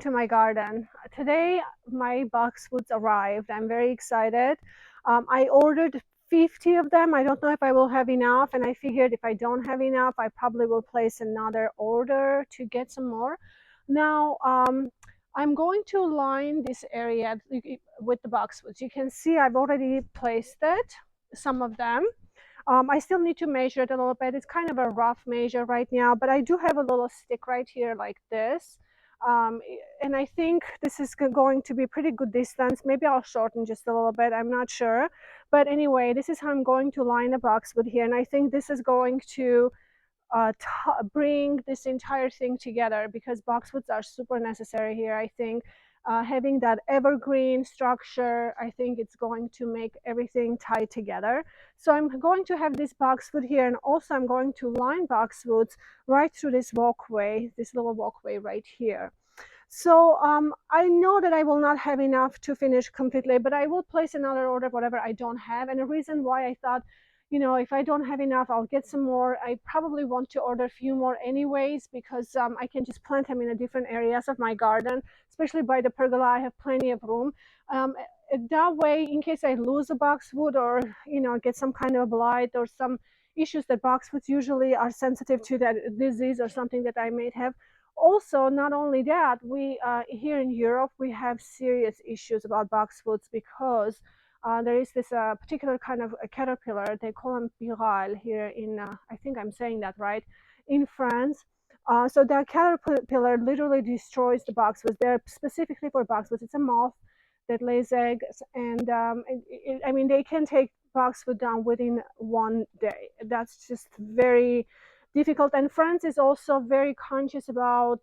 to my garden. Today, my boxwoods arrived. I'm very excited. I ordered 50 of them. I don't know if I will have enough, and I figured if I don't have enough, I probably will place another order to get some more. Now, I'm going to line this area with the boxwoods. You can see I've already placed it, some of them. I still need to measure it a little bit. It's kind of a rough measure right now, but I do have a little stick right here like this. Um, and I think this is going to be pretty good distance. Maybe I'll shorten just a little bit. I'm not sure. But anyway, this is how I'm going to line the boxwood here. And I think this is going to bring this entire thing together because boxwoods are super necessary here. I think having that evergreen structure, I think it's going to make everything tie together. So I'm going to have this boxwood here, and also I'm going to line boxwoods right through this walkway, this little walkway right here. So I know that I will not have enough to finish completely, but I will place another order, whatever I don't have. And the reason why I thought, if I don't have enough, I'll get some more. I probably want to order a few more anyways, because I can just plant them in the different areas of my garden, especially by the pergola. I have plenty of room. That way, in case I lose a boxwood or, get some kind of blight or some issues that boxwoods usually are sensitive to, that disease or something that I may have. Also, not only that, we here in Europe, we have serious issues about boxwoods because there is this particular kind of a caterpillar. They call them pyrale here in, I think I'm saying that right, in France. So that caterpillar literally destroys the boxwoods. They're specifically for boxwoods. It's a moth that lays eggs, and I mean, they can take boxwood down within one day. That's just very difficult. And France is also very conscious about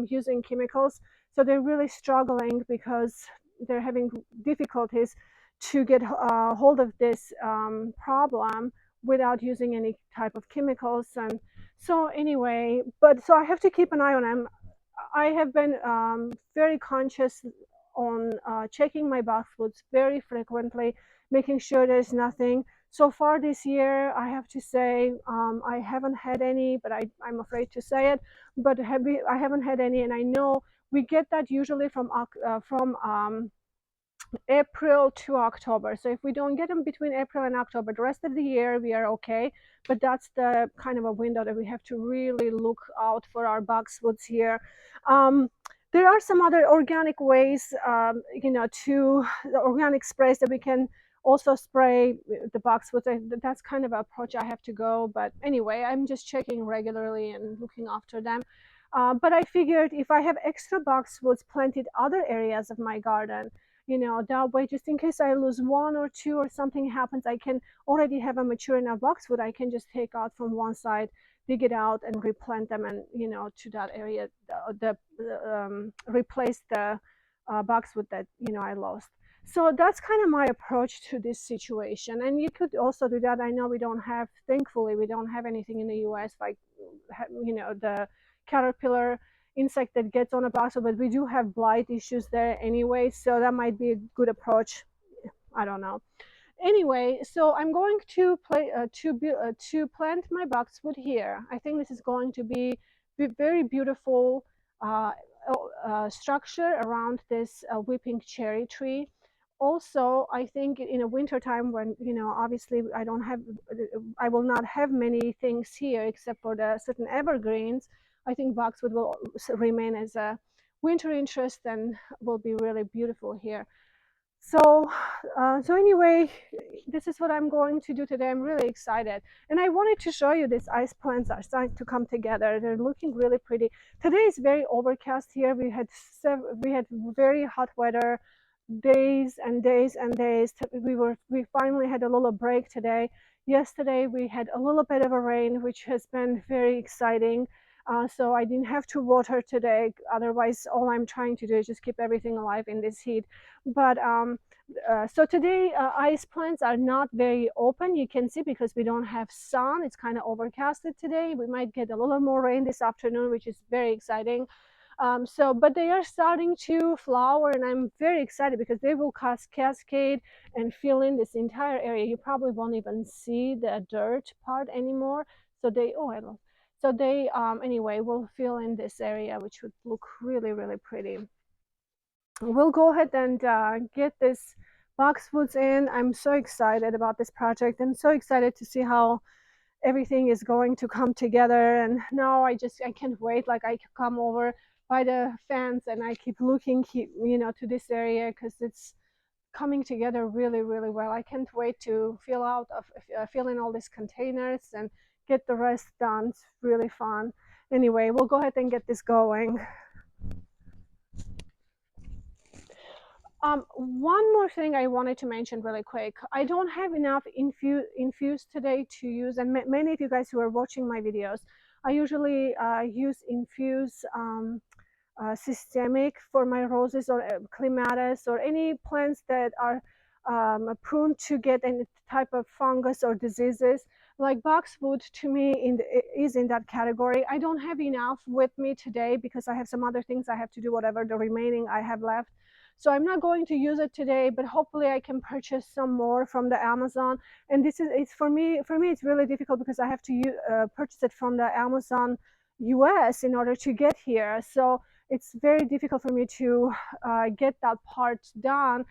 using chemicals. So they're really struggling because they're having difficulties to get hold of this problem without using any type of chemicals. And so anyway, but so I have to keep an eye on them. I have been very conscious on checking my boxwoods very frequently, making sure there's nothing. So far this year, I have to say, I haven't had any, but I'm afraid to say it, but I haven't had any, and I know we get that usually from April to October. So if we don't get them between April and October, the rest of the year we are okay. But that's the kind of a window that we have to really look out for our boxwoods here. There are some other organic ways, to the organic sprays that we can also spray the boxwoods. That's kind of an approach I have to go. But anyway, I'm just checking regularly and looking after them. But I figured if I have extra boxwoods planted other areas of my garden, that way, just in case I lose one or two or something happens, I can already have a mature enough boxwood. I can just take out from one side, dig it out, and replant them, and to that area, replace the boxwood that I lost. So that's kind of my approach to this situation. And you could also do that. I know we don't have, thankfully, we don't have anything in the U.S. like the caterpillar insect that gets on a boxwood, but we do have blight issues there anyway, so that might be a good approach. I don't know. Anyway, so I'm going to plant my boxwood here. I think this is going to be very beautiful structure around this weeping cherry tree. Also, I think in a winter time when obviously I will not have many things here except for the certain evergreens. I think boxwood will remain as a winter interest and will be really beautiful here. So, so anyway, this is what I'm going to do today. I'm really excited, and I wanted to show you these ice plants are starting to come together. They're looking really pretty. Today is very overcast here. We had very hot weather, days and days and days. We finally had a little break today. Yesterday we had a little bit of a rain, which has been very exciting. So I didn't have to water today. Otherwise, all I'm trying to do is just keep everything alive in this heat. But so today, ice plants are not very open. You can see because we don't have sun. It's kind of overcasted today. We might get a little more rain this afternoon, which is very exciting. But they are starting to flower, and I'm very excited because they will cascade and fill in this entire area. You probably won't even see the dirt part anymore. So So they anyway will fill in this area, which would look really, really pretty. We'll go ahead and get this boxwoods in. I'm so excited about this project. I'm so excited to see how everything is going to come together. And now I can't wait. Like I come over by the fence and I keep looking, to this area because it's coming together really, really well. I can't wait to fill in all these containers and get the rest done. It's really fun. Anyway, we'll go ahead and get this going. One more thing I wanted to mention really quick. I don't have enough infuse today to use, and many of you guys who are watching my videos, I usually use infuse systemic for my roses or clematis or any plants that are prone to get any type of fungus or diseases. Like boxwood to me is in that category. I don't have enough with me today because I have some other things I have to do, whatever the remaining I have left. So I'm not going to use it today, but hopefully I can purchase some more from the Amazon. And it's for me it's really difficult because I have to purchase it from the Amazon US in order to get here. So it's very difficult for me to get that part done.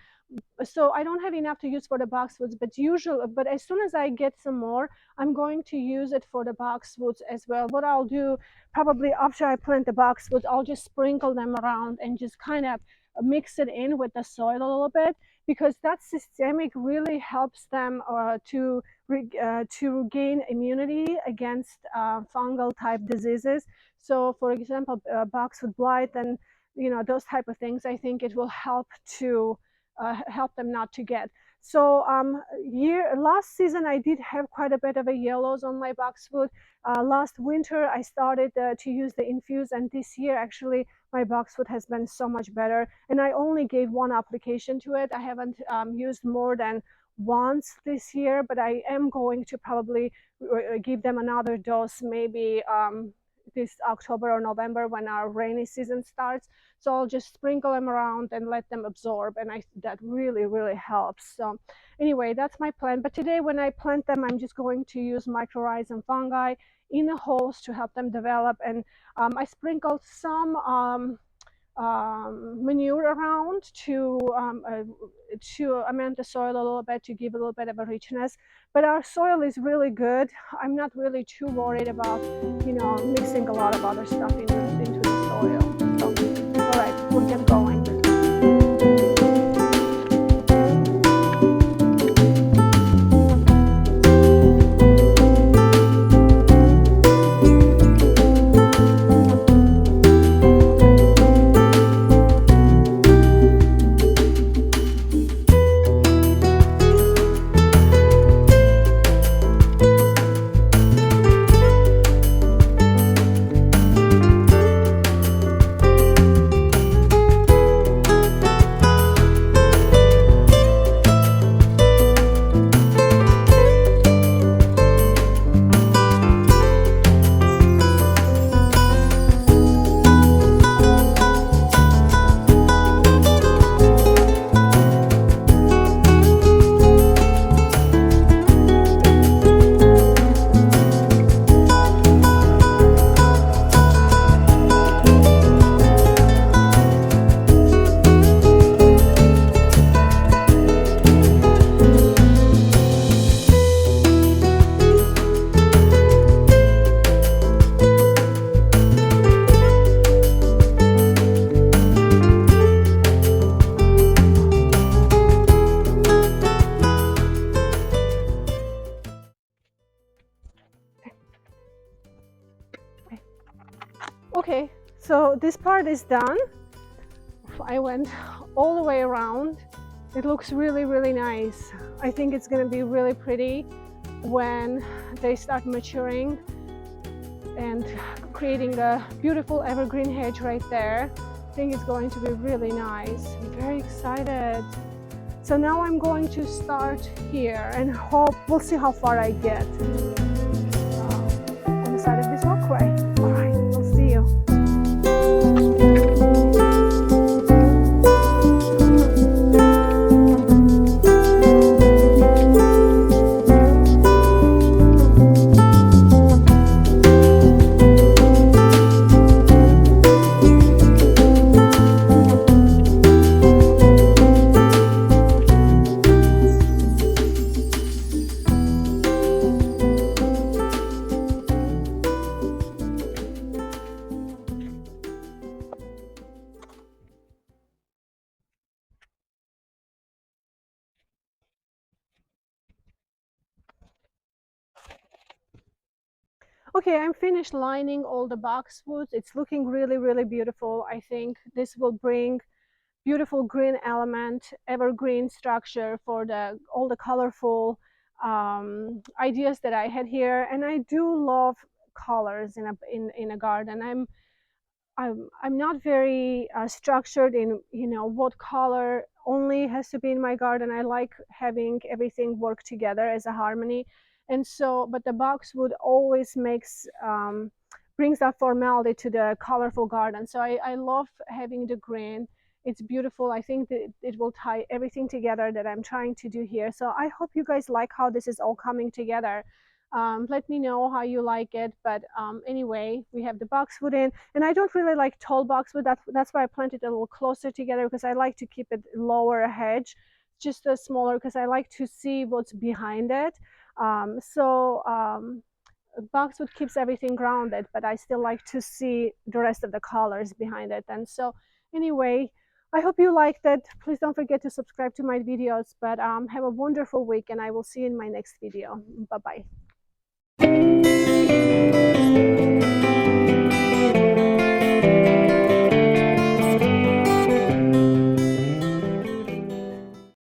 So I don't have enough to use for the boxwoods, but as soon as I get some more, I'm going to use it for the boxwoods as well. What I'll do, probably after I plant the boxwoods, I'll just sprinkle them around and just kind of mix it in with the soil a little bit, because that systemic really helps them to gain immunity against fungal type diseases. So for example, boxwood blight and those type of things, I think it will help to help them not to get. So last season I did have quite a bit of a yellows on my boxwood. Last winter I started to use the infuse, and this year actually my boxwood has been so much better, and I only gave one application to it. I haven't used more than once this year, but I am going to probably give them another dose maybe this October or November when our rainy season starts. So I'll just sprinkle them around and let them absorb, and that really, really helps. So anyway, that's my plan. But today when I plant them, I'm just going to use mycorrhizal fungi in the holes to help them develop. And I sprinkled some manure around to amend the soil a little bit, to give a little bit of a richness. But our soil is really good. I'm not really too worried about mixing a lot of other stuff into the soil. So all right, we'll get going. Okay, so this part is done. I went all the way around. It looks really, really nice. I think it's going to be really pretty when they start maturing and creating a beautiful evergreen hedge right there. I think it's going to be really nice. I'm very excited. So now I'm going to start here and we'll see how far I get on the side of this walkway. All right, I'll see you. Okay, I'm finished lining all the boxwoods. It's looking really, really beautiful. I think this will bring beautiful green element, evergreen structure for the all the colorful ideas that I had here. And I do love colors in a garden. I'm not very structured in, you know, what color only has to be in my garden. I like having everything work together as a harmony. And so, but the boxwood always makes brings that formality to the colorful garden. So I love having the green. It's beautiful. I think that it will tie everything together that I'm trying to do here. So I hope you guys like how this is all coming together. Let me know how you like it. But anyway, we have the boxwood in, and I don't really like tall boxwood. That's why I planted a little closer together, because I like to keep it lower hedge, just a smaller, because I like to see what's behind it. Boxwood keeps everything grounded, but I still like to see the rest of the colors behind it. And so anyway, I hope you liked it. Please don't forget to subscribe to my videos, but have a wonderful week, and I will see you in my next video. Bye bye.